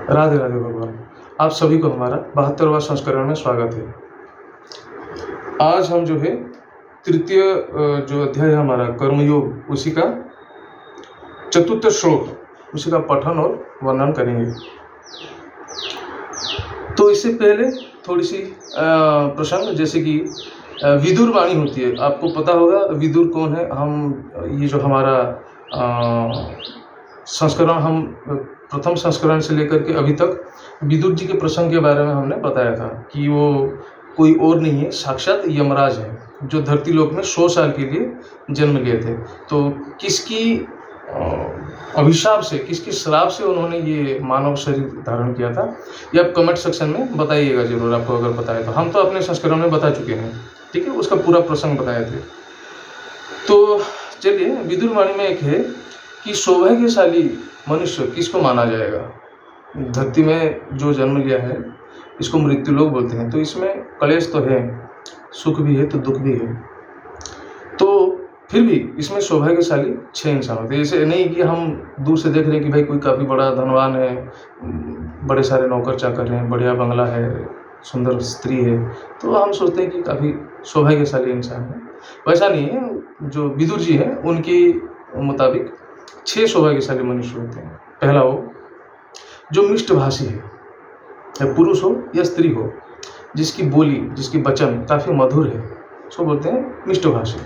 राधे राधे भगवान। आप सभी को हमारा 72वां संस्करण में स्वागत है। आज हम जो है तृतीय जो अध्याय है हमारा कर्मयोग, उसी का चतुर्थ श्लोक, उसी का पठन और वर्णन करेंगे। तो इससे पहले थोड़ी सी प्रसंग, जैसे कि विदुर वाणी होती है। आपको पता होगा विदुर कौन है। हम ये जो हमारा संस्करण, हम प्रथम संस्करण से लेकर के अभी तक विदुर जी के प्रसंग के बारे में हमने बताया था कि वो कोई और नहीं है, साक्षात यमराज है, जो धरती लोक में 100 साल के लिए जन्म लिए थे। तो किसकी अभिशाप से, किसकी श्राप से उन्होंने ये मानव शरीर धारण किया था, ये आप कमेंट सेक्शन में बताइएगा जरूर, आपको अगर बताए तो। हम तो अपने संस्करण में बता चुके हैं, ठीक है, उसका पूरा प्रसंग बताए थे। तो चलिए, विदुर वाणी में एक है कि सौभाग्यशाली मनुष्य किसको माना जाएगा। धरती में जो जन्म लिया है, इसको मृत्यु लोग बोलते हैं। तो इसमें क्लेश तो है, सुख भी है तो दुख भी है। तो फिर भी इसमें सौभाग्यशाली 6 इंसान होते हैं। ऐसे नहीं कि हम दूर से देख रहे हैं कि भाई कोई काफ़ी बड़ा धनवान है, बड़े सारे नौकर चाकर हैं, बढ़िया बंगला है, सुंदर स्त्री है, तो हम सोचते हैं कि काफ़ी सौभाग्यशाली इंसान है। वैसा नहीं है। जो विदुर जी हैं उनके मुताबिक 6 सौभाग्यशाली मनुष्य होते हैं। पहला वो जो मिष्टभाषी है, या पुरुष हो या स्त्री हो, जिसकी बोली, जिसकी वचन काफ़ी मधुर है, उसको बोलते हैं मिष्टभाषी।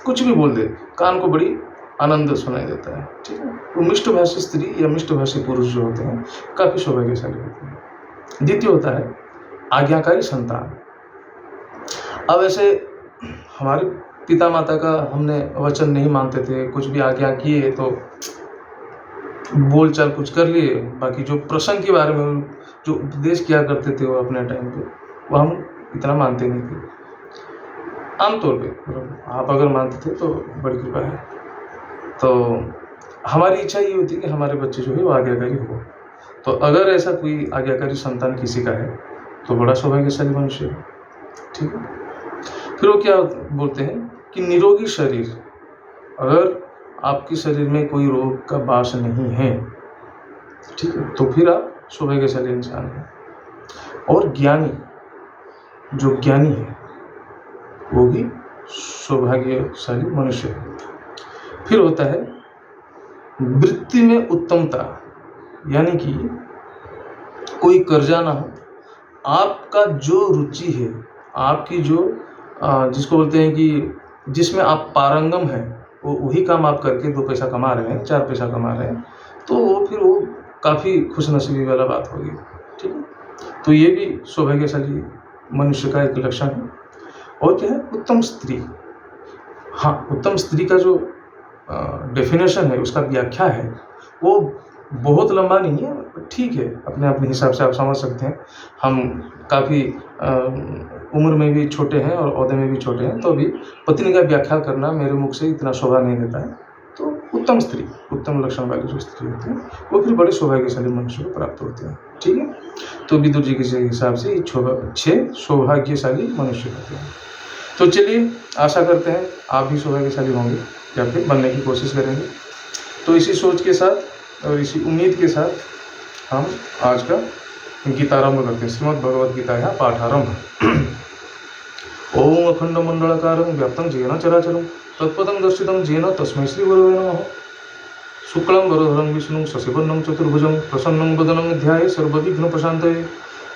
कुछ भी बोल दे, कान को बड़ी आनंद सुनाई देता है, ठीक है। वो मिष्टभाषी स्त्री या मिष्टभाषी पुरुष जो होते हैं, काफ़ी सौभाग्यशाली होते हैं। द्वितीय होता है आज्ञाकारी संतान। अब ऐसे हमारे पिता माता का हमने वचन नहीं मानते थे, कुछ भी आज्ञा किए तो बोल चाल कुछ कर लिए, बाकी जो प्रसंग के बारे में जो उपदेश किया करते थे वो अपने टाइम पे, वो हम इतना मानते नहीं थे आमतौर पे। आप अगर मानते थे तो बड़ी कृपा है। तो हमारी इच्छा ये होती है कि हमारे बच्चे जो है वो आज्ञाकारी हो। तो अगर ऐसा कोई आज्ञाकारी संतान किसी का है तो बड़ा सौभाग्यशाली मनुष्य है, ठीक है। फिर वो क्या बोलते हैं कि निरोगी शरीर, अगर आपके शरीर में कोई रोग का वास नहीं है, ठीक है, तो फिर आप सौभाग्यशाली इंसान हैं। और ज्ञानी, जो ज्ञानी है वो भी सौभाग्यशाली मनुष्य है। फिर होता है वृत्ति में उत्तमता, यानी कि कोई कर्जा ना हो, आपका जो रुचि है, आपकी जो जिसको बोलते हैं कि जिसमें आप पारंगम हैं, वो वही काम आप करके 2 पैसा कमा रहे हैं, 4 पैसा कमा रहे हैं, तो वो फिर वो काफ़ी खुशनसीबी वाला बात होगी, ठीक है। तो ये भी सौभाग्यशाली मनुष्य का एक लक्षण है। और क्या है, उत्तम स्त्री। हाँ, उत्तम स्त्री का जो डेफिनेशन है, उसका व्याख्या है, वो बहुत लंबा नहीं है, ठीक है, अपने अपने हिसाब से आप समझ सकते हैं। हम काफ़ी उम्र में भी छोटे हैं और ओहदे में भी छोटे हैं, तो अभी पत्नी का व्याख्या करना मेरे मुख से इतना शोभा नहीं देता है। तो उत्तम स्त्री, उत्तम लक्षण वाली जो स्त्री होती है, वो फिर बड़े सौभाग्यशाली मनुष्य को प्राप्त होते हैं, ठीक है। तो विदुर जी के हिसाब से 6 सौभाग्यशाली मनुष्य होते हैं। तो चलिए, आशा करते हैं आप भी सौभाग्यशाली होंगे या फिर बनने की कोशिश करेंगे। तो इसी सोच के साथ और इसी उम्मीद के साथ हम आज का गीतारंभ करते हैं। श्रीमद् भगवद गीता है पाठारंभ। ओम अखंड मंडलाकारं व्याप्तं येन चराचरं तत्पदं दर्शितं येन तस्मै श्री गुरवे नमः। शुक्लं वरदं विष्णुं शशिवर्णं चतुर्भुजं प्रसन्नं वदनं ध्याये सर्वविघ्नोपशान्तये।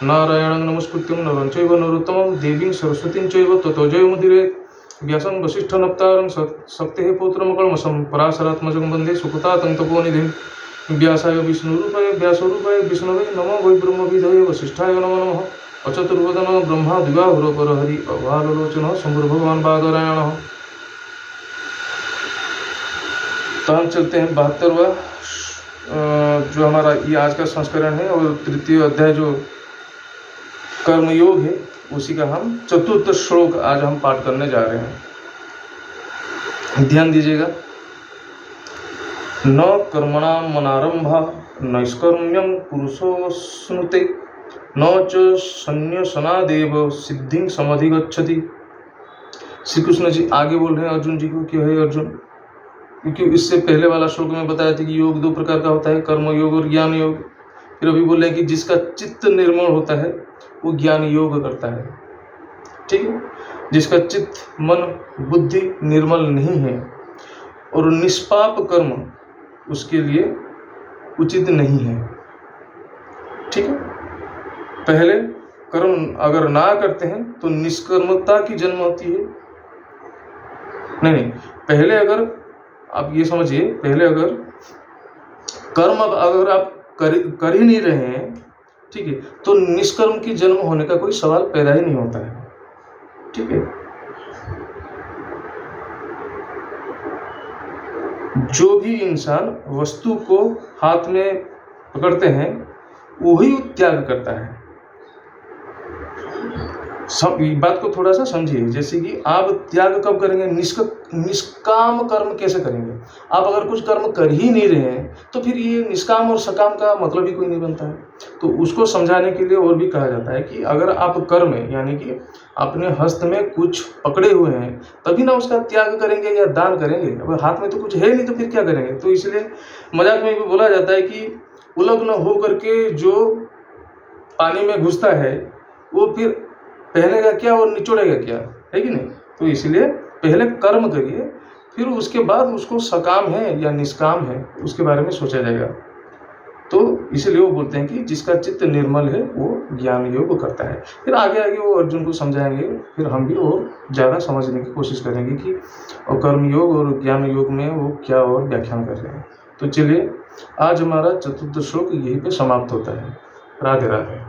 नारायणं नमस्कृत्यं नरं चैव नरोत्तमं देवीं सरस्वतीं चैव ततो जयमुदीरयेत्। व्यासं वसिष्ठनप्तारं शक्तेः पौत्रं कल्मषं पराशरात्मजं वन्दे सुकृतातं तपोनिधिं। व्यासाय विष्णुरूपाय व्यासरूपाय विष्णवे नमो वै ब्रह्मविदये वसिष्ठाय नमो नमः। अचतुर्वदनो ब्रह्मा द्विबाहुरो परहरि अवालोचनो शंभुर्भगवान् बादरायणः। तो हम चलते हैं 72वां जो हमारा ये आज का संस्करण है, और तृतीय अध्याय जो कर्मयोग है, उसी का हम चतुर्थ श्लोक आज हम पाठ करने जा रहे हैं। ध्यान दीजिएगा। न कर्मणां मनारंभा नैष्कर्म्यं पुरुषोऽश्नुते न च संन्यासनादेव सिद्धिं समधिगच्छति। श्री कृष्ण जी आगे बोल रहे हैं अर्जुन जी को कि हे अर्जुन, क्योंकि इससे पहले वाला श्लोक में बताया था कि योग 2 प्रकार का होता है, कर्म योग और ज्ञान योग। फिर अभी बोल रहे हैं कि जिसका चित्त निर्मल होता है वो ज्ञान योग करता है। ठीक है, जिसका चित्त मन बुद्धि निर्मल नहीं है और निष्पाप कर्म उसके लिए उचित नहीं है। ठीक है, पहले कर्म अगर ना करते हैं तो निष्कर्मता की जन्म होती है। नहीं, पहले अगर आप ये समझिए, पहले अगर कर्म अगर आप कर ही नहीं रहे हैं, ठीक है, तो निष्कर्म की जन्म होने का कोई सवाल पैदा ही नहीं होता है। ठीक है, जो भी इंसान वस्तु को हाथ में पकड़ते हैं वही त्याग करता है। बात को थोड़ा सा समझिए, जैसे कि आप त्याग कब करेंगे, निष्काम कर्म कैसे करेंगे। आप अगर कुछ कर्म कर ही नहीं रहे हैं तो फिर ये निष्काम और सकाम का मतलब ही कोई नहीं बनता है। तो उसको समझाने के लिए और भी कहा जाता है कि अगर आप कर्म यानी कि अपने हस्त में कुछ पकड़े हुए हैं तभी ना उसका त्याग करेंगे या दान करेंगे। अब हाथ में तो कुछ है नहीं तो फिर क्या करेंगे। तो इसलिए मजाक में भी बोला जाता है कि उलग्न हो करके जो पानी में घुसता है वो फिर पहनेगा क्या और निचोड़ेगा क्या, है कि नहीं। तो इसलिए पहले कर्म करिए, फिर उसके बाद उसको सकाम है या निष्काम है उसके बारे में सोचा जाएगा। तो इसलिए वो बोलते हैं कि जिसका चित्त निर्मल है वो ज्ञान योग करता है। फिर आगे आगे वो अर्जुन को समझाएंगे, फिर हम भी और ज़्यादा समझने की कोशिश करेंगे कि और कर्म योग और ज्ञान योग में वो क्या और व्याख्यान कर रहे हैं। तो चलिए आज हमारा चतुर्थ श्लोक यहीं पे समाप्त होता है। राधे राधे।